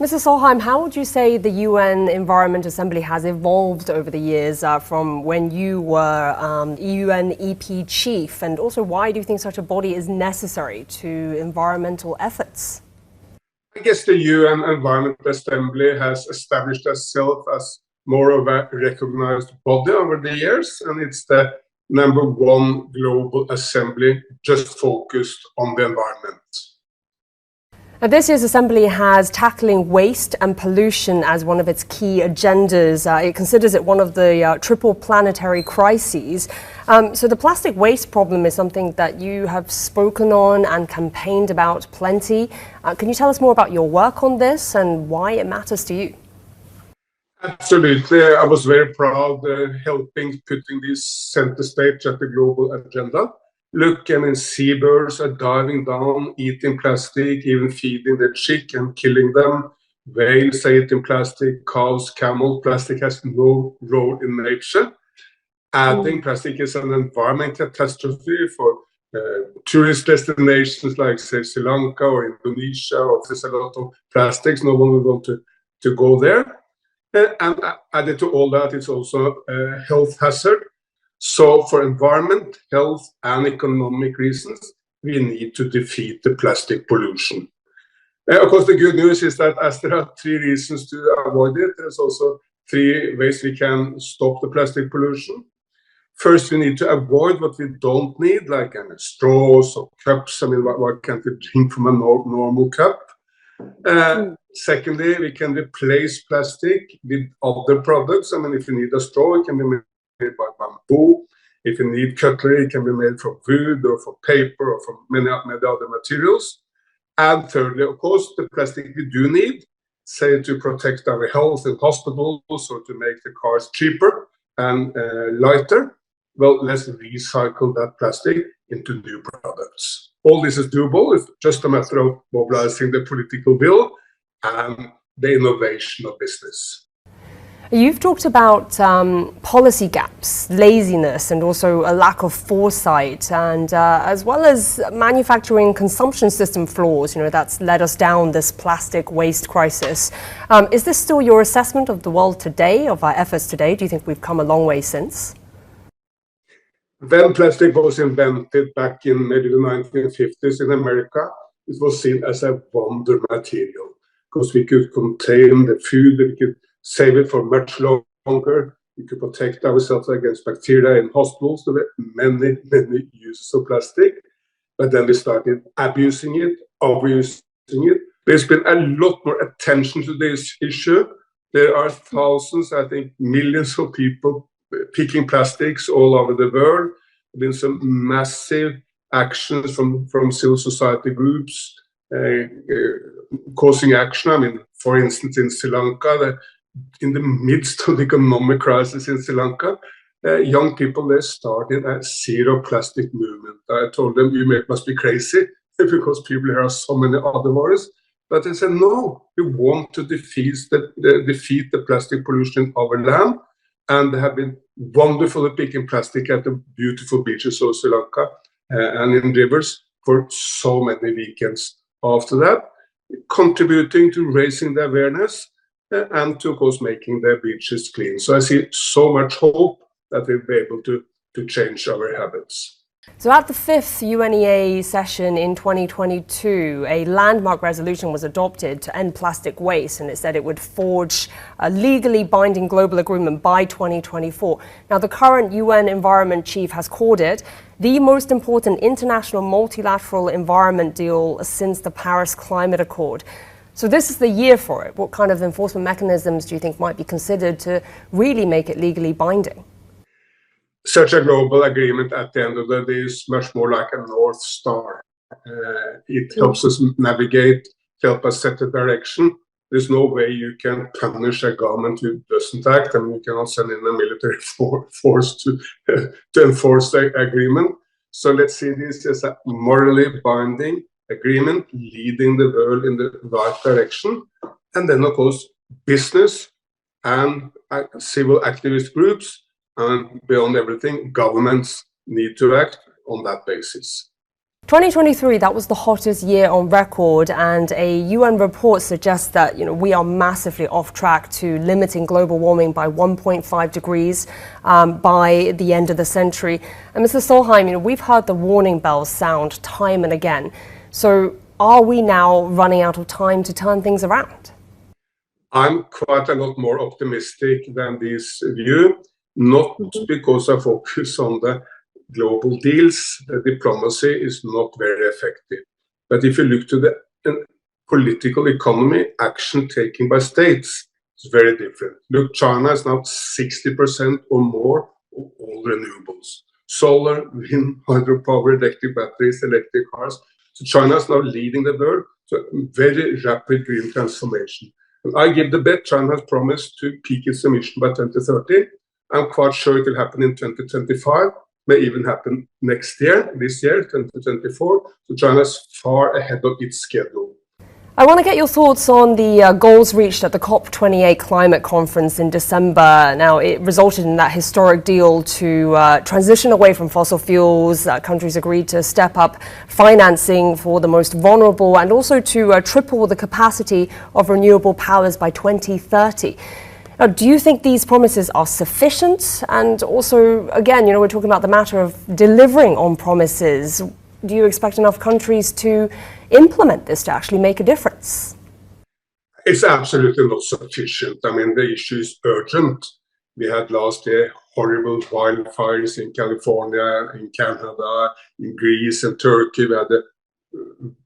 Mr. Solheim, how would you say the UN Environment Assembly has evolved over the years from when you were UNEP chief? And also, why do you think such a body is necessary to environmental efforts? I guess the UN Environment Assembly has established itself as more of a recognized body over the years, and it's the #1 global assembly just focused on the environment. This year's assembly has tackling waste and pollution as one of its key agendas. It considers it one of the triple planetary crises. So the plastic waste problem is something that you have spoken on and campaigned about plenty. Can you tell us more about your work on this and why it matters to you? Absolutely. I was very proud helping putting this center stage at the global agenda. Look, I mean, seabirds are diving down, eating plastic, even feeding their chick and killing them. Whales are eating plastic, cows, camels. Plastic has no role in nature. Adding plastic is an environmental catastrophe for tourist destinations like, say, Sri Lanka or Indonesia, or there's a lot of plastics. No one will want to go there. And added to all that, it's also a health hazard. So for environment, health, and economic reasons, we need to defeat the plastic pollution. Of course, the good news is that as there are 3 reasons to avoid it, there's also 3 ways we can stop the plastic pollution. First, we need to avoid what we don't need, like straws or cups. I mean, why can't we drink from a normal cup? Secondly, we can replace plastic with other products. I mean, if you need a straw, it can be made by bamboo. If you need cutlery, it can be made from wood or from paper or from many other materials. And thirdly, of course, the plastic we do need, say to protect our health in hospitals or to make the cars cheaper and lighter, well, let's recycle that plastic into new products. All this is doable. It's just a matter of mobilizing the political will and the innovation of business. You've talked about policy gaps, laziness, and also a lack of foresight, and as well as manufacturing consumption system flaws, that's led us down this plastic waste crisis. Is this still your assessment of the world today, of our efforts today? Do you think we've come a long way since? When plastic was invented back in maybe the 1950s in America, it was seen as a wonder material because we could contain the food, we could save it for much longer. We could protect ourselves against bacteria in hospitals. There were many uses of plastic. But then we started abusing it, overusing it. There's been a lot more attention to this issue. There are thousands, I think millions of people picking plastics all over the world. There have been some massive actions from civil society groups causing action. I mean, for instance, in Sri Lanka, in the midst of the economic crisis in Sri Lanka, young people, they started a zero plastic movement. I told them, you must be crazy because people here are so many other worries. But they said, no, we want to defeat the plastic pollution in our land. And they have been wonderful at picking plastic at the beautiful beaches of Sri Lanka and in rivers for so many weekends after that, contributing to raising the awareness and to, of course, making their beaches clean. So I see so much hope that we'll be able to change our habits. So at the 5th UNEA session in 2022, a landmark resolution was adopted to end plastic waste, and it said it would forge a legally binding global agreement by 2024. Now, the current UN Environment Chief has called it the most important international multilateral environment deal since the Paris Climate Accord. So this is the year for it. What kind of enforcement mechanisms do you think might be considered to really make it legally binding? Such a global agreement at the end of the day is much more like a North Star. It helps us navigate, help us set the direction. There's no way you can punish a government who doesn't act. I mean, you cannot send in a military force to enforce the agreement. So let's see this as a morally binding agreement leading the world in the right direction. And then, of course, business and civil activist groups, and beyond everything, governments need to act on that basis. 2023, that was the hottest year on record, and a UN report suggests that we are massively off track to limiting global warming by 1.5 degrees by the end of the century. And Mr. Solheim, we've heard the warning bells sound time and again. So are we now running out of time to turn things around? I'm quite a lot more optimistic than this view, not because I focus on the global deals. The diplomacy is not very effective. But if you look to the political economy, action taken by states is very different. Look, China is now 60% or more of all renewables. Solar, wind, hydropower, electric batteries, electric cars. So China is now leading the world to very rapid green transformation. And I give the bet China has promised to peak its emission by 2030. I'm quite sure it will happen in 2025. May even happen next year, this year, 2024. So China is far ahead of its schedule. I want to get your thoughts on the goals reached at the COP28 climate conference in December. Now, it resulted in that historic deal to transition away from fossil fuels. Countries agreed to step up financing for the most vulnerable and also to triple the capacity of renewable powers by 2030. Now, do you think these promises are sufficient? And also, again, we're talking about the matter of delivering on promises. Do you expect enough countries to implement this to actually make a difference? It's absolutely not sufficient. I mean, the issue is urgent. We had last year horrible wildfires in California, in Canada, in Greece and Turkey. We had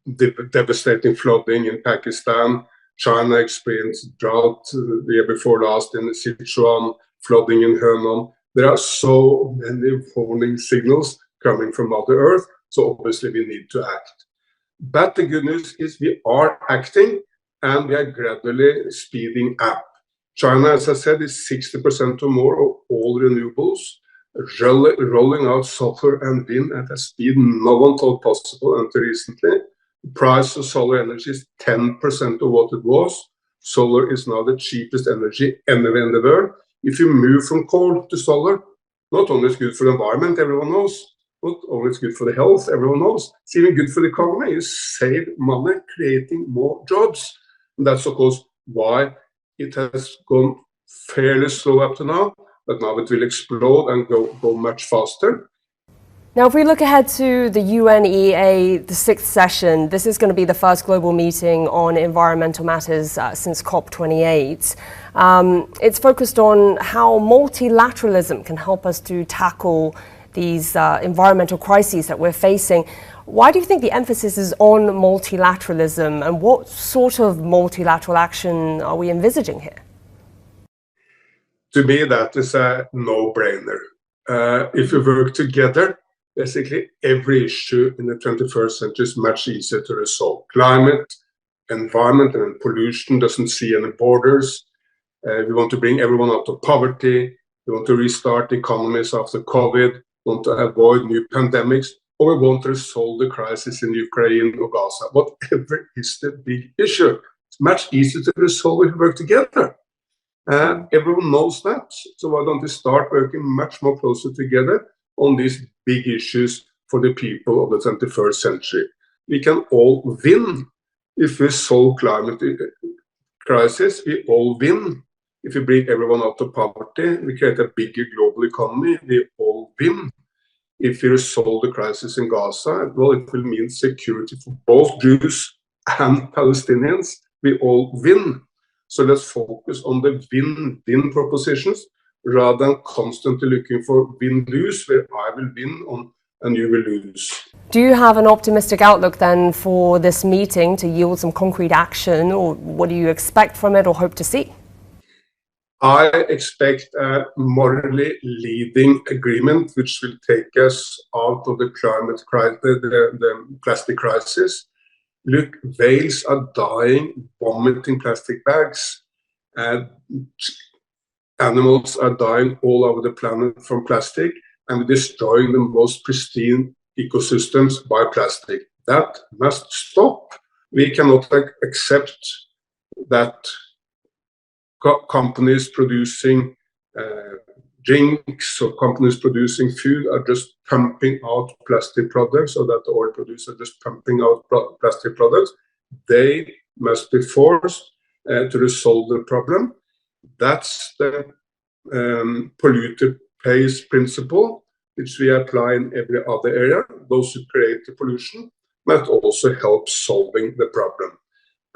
the devastating flooding in Pakistan. China experienced drought the year before last in Sichuan, flooding in Henan. There are so many warning signals coming from Mother Earth, so obviously we need to act. But the good news is we are acting and we are gradually speeding up. China, as I said, is 60% or more of all renewables, rolling out solar and wind at a speed no one thought possible until recently. The price of solar energy is 10% of what it was. Solar is now the cheapest energy anywhere in the world. If you move from coal to solar, not only is it good for the environment, everyone knows, not only it's good for the health, everyone knows, it's even good for the economy. You save money creating more jobs. And that's, of course, why it has gone fairly slow up to now, but now it will explode and go much faster. Now, if we look ahead to the UNEP, the sixth session, this is going to be the first global meeting on environmental matters since COP28. It's focused on how multilateralism can help us to tackle these environmental crises that we're facing. Why do you think the emphasis is on multilateralism, and what sort of multilateral action are we envisaging here? To me, that is a no-brainer. If we work together, basically every issue in the 21st century is much easier to resolve. Climate, environment, and pollution doesn't see any borders. We want to bring everyone out of poverty. We want to restart economies after COVID. We want to avoid new pandemics. Or we want to resolve the crisis in Ukraine or Gaza. Whatever is the big issue, it's much easier to resolve if we work together. Everyone knows that. So why don't we start working much more closer together on these big issues for the people of the 21st century? We can all win if we solve climate crisis. We all win if we bring everyone out of poverty. We create a bigger global economy. We all win if we resolve the crisis in Gaza. Well, it will mean security for both Jews and Palestinians. We all win. So let's focus on the win-win propositions rather than constantly looking for win-lose, where I will win on and you will lose. Do you have an optimistic outlook then for this meeting to yield some concrete action, or what do you expect from it or hope to see? I expect a morally leading agreement which will take us out of the climate crisis, the plastic crisis. Look, whales are dying, vomiting plastic bags. Animals are dying all over the planet from plastic, and we're destroying the most pristine ecosystems by plastic. That must stop. We cannot accept that companies producing drinks or companies producing food are just pumping out plastic products, or that the oil producers are just pumping out plastic products, they must be forced to resolve the problem. That's the polluter pays principle, which we apply in every other area. Those who create the pollution might also help solving the problem.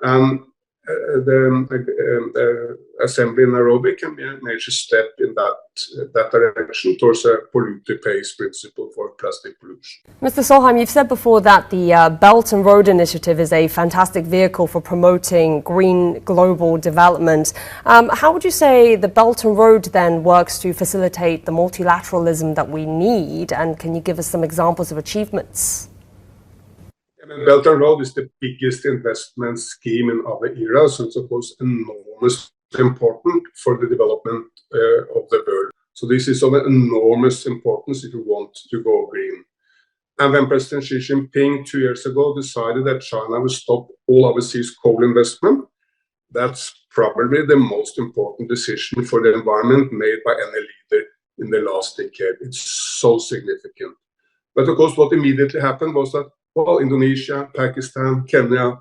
And the assembly in Nairobi can be a major step in that direction towards a polluter pays principle for plastic pollution. Mr. Solheim, you've said before that the Belt and Road Initiative is a fantastic vehicle for promoting green global development. How would you say the Belt and Road then works to facilitate the multilateralism that we need? And can you give us some examples of achievements? Belt and Road is the biggest investment scheme in our era, so it's of course enormously important for the development of the world. So this is of enormous importance if you want to go green. And when President Xi Jinping 2 years ago decided that China will stop all overseas coal investment, that's probably the most important decision for the environment made by any leader in the last decade. It's so significant. But of course, what immediately happened was that, well, Indonesia, Pakistan, Kenya,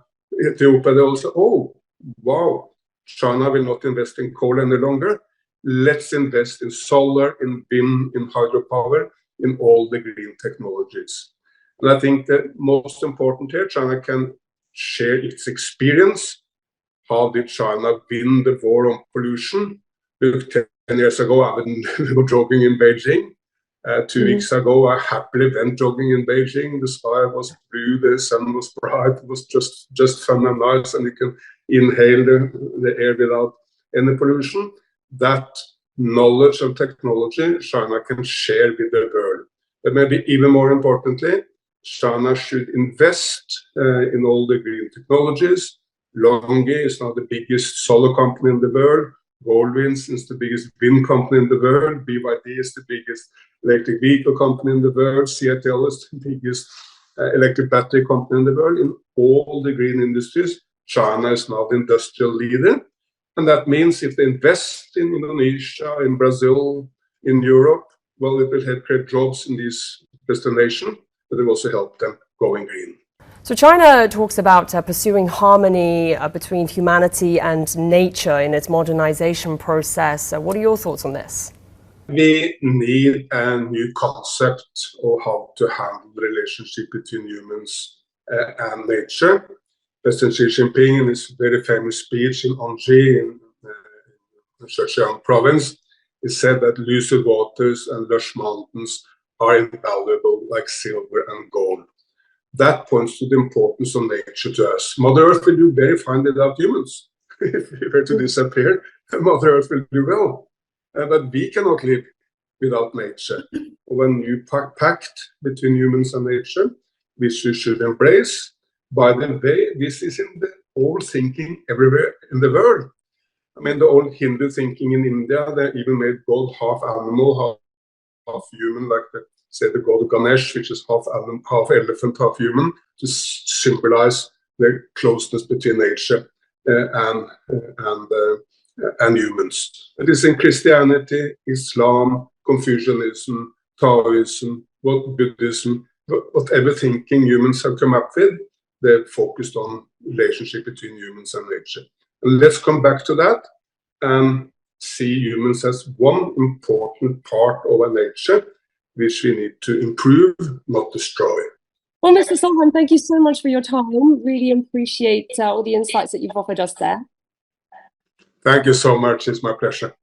Ethiopia, they also, oh, wow, China will not invest in coal any longer. Let's invest in solar, in wind, in hydropower, in all the green technologies. And I think that most important here, China can share its experience. How did China win the war on pollution? Look, 10 years ago, I was jogging in Beijing. 2 weeks ago, I happily went jogging in Beijing. The sky was blue, the sun was bright. It was just fun and nice, and you can inhale the air without any pollution. That knowledge and technology China can share with the world. But maybe even more importantly, China should invest in all the green technologies. LONGi is now the biggest solar company in the world. Goldwinds is the biggest wind company in the world. BYD is the biggest electric vehicle company in the world. CATL is the biggest electric battery company in the world. In all the green industries, China is now the industrial leader. And that means if they invest in Indonesia, in Brazil, in Europe, well, it will help create jobs in these destinations, but it will also help them going green. So China talks about pursuing harmony between humanity and nature in its modernization process. What are your thoughts on this? We need a new concept of how to handle the relationship between humans and nature. President Xi Jinping, in his very famous speech in Anji, in Zhejiang province, he said that lucid waters and lush mountains are invaluable like silver and gold. That points to the importance of nature to us. Mother Earth will do very fine without humans. If we were to disappear, Mother Earth will do well. But we cannot live without nature. When you pact between humans and nature, which we should embrace. By the way, this is in the old thinking everywhere in the world. I mean, the old Hindu thinking in India, they even made God half animal, half human, like the god Ganesh, which is half elephant, half human, to symbolize the closeness between nature and humans. It is in Christianity, Islam, Confucianism, Taoism, Buddhism, whatever thinking humans have come up with, they're focused on relationship between humans and nature. And let's come back to that and see humans as one important part of our nature, which we need to improve, not destroy. Well, Mr. Solheim, thank you so much for your time. Really appreciate all the insights that you've offered us there. Thank you so much. It's my pleasure.